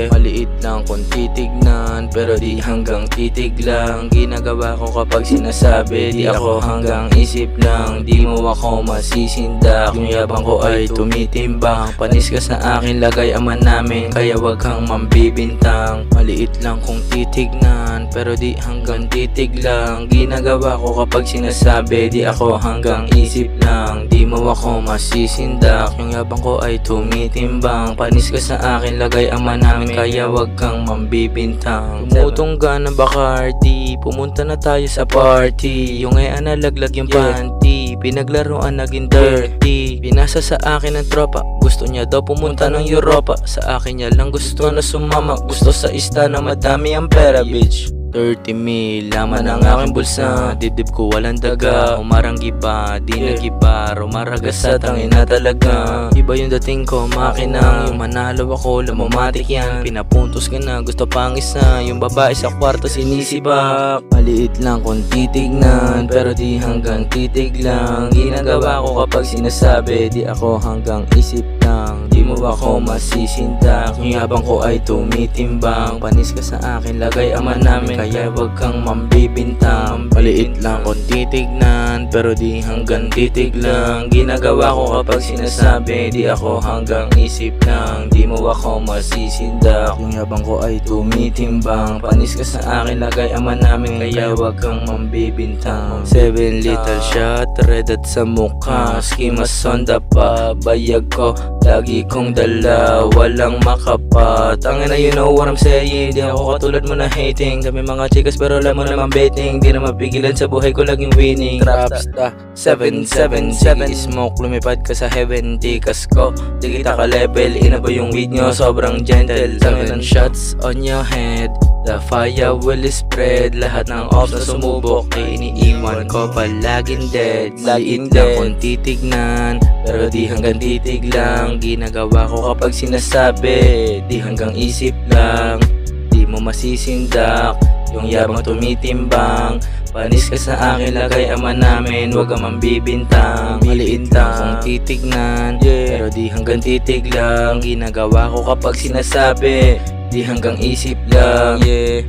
Maliit lang kung titignan, pero di hanggang titig lang. Ginagawa ko kapag sinasabi, di ako hanggang isip lang. Di mo ako masisindak, yung yabang ko ay tumitimbang. Panis ka sa akin, lagay aman namin, kaya wag kang mambibintang. Maliit lang kung titignan, pero di hanggang titig lang. Ginagawa ko kapag sinasabi, di ako hanggang isip lang. Di mo ako masisindak, yung yabang ko ay tumitimbang. Panis ka sa akin, lagay aman namin, kaya wag kang mambibintang. Tumutong ka na Bacardi, pumunta na tayo sa party. Yung ay nalaglag yung panty, pinaglaruan naging dirty. Pinasa sa akin ng tropa, gusto niya daw pumunta ng Europa. Sa akin niya lang gusto na sumama, gusto sa ista na madami ang pera, bitch. 30 mil, laman ang aking bulsa. Dibdib ko walang daga, umaranggi pa, di nagiba. Rumaragas sa tangina talaga. Iba yung dating ko, makinang. Yung manalo ako, lumumatik yan. Pinapuntos ka na, gusto pang isa. Yung babae sa kwarto sinisibak. Maliit lang kung titignan, pero di hanggang titig lang. Ginagawa ko kapag sinasabi, di ako hanggang isip lang. Di mo ako masisindak, yung yabang ko ay tumitimbang. Panis ka sa akin, lagay aman namin, kaya wag kang mambibintang. Maliit lang kung titignan, pero di hanggang titig lang. Ginagawa ko kapag sinasabi, di ako hanggang isip lang. Di mo ako masisindak, yung yabang ko ay tumitimbang. Panis ka sa akin, lagay aman namin, kaya wag kang mambibintang. 7 little shot, red at sa mukha, skimas on the pa. Bayag ko, lagi kong dala, walang makapat. Tangina, you know what I'm saying. Di ako katulad mo na hating. Kami mga chikas pero alam mo naman betting. Di na mapigilan sa buhay ko, laging winning. Trapsta 777, smoke lumipad ka sa heaven. Tikas ko, di kita ka level. Inaba yung weed nyo, sobrang gentle. Tangina, shots on your head, the fire will spread. Lahat ng ops na sumubok, iniiwan ko palaging dead. Maliit lang kung titignan, pero di hanggang titig lang. Ginagawa ko kapag sinasabi, di hanggang isip lang. Di mo masisindak, yung yabang tumitimbang. Panis ka sa akin, lagay aman namin, wag kang mambibintang. Maliit lang kung titignan, pero di hanggang titig lang. Ginagawa ko kapag sinasabi, di hanggang isip lang.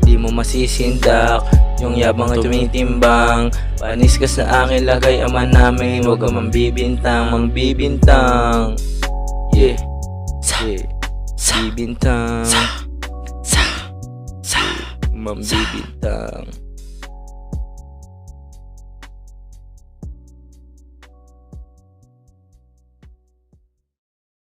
Di mo masisindak, yung yabang ay tumitimbang. Panis ka sa akin, lagay aman namin, wag kang mambibintang. Mambibintang, bibintang, mambibintang.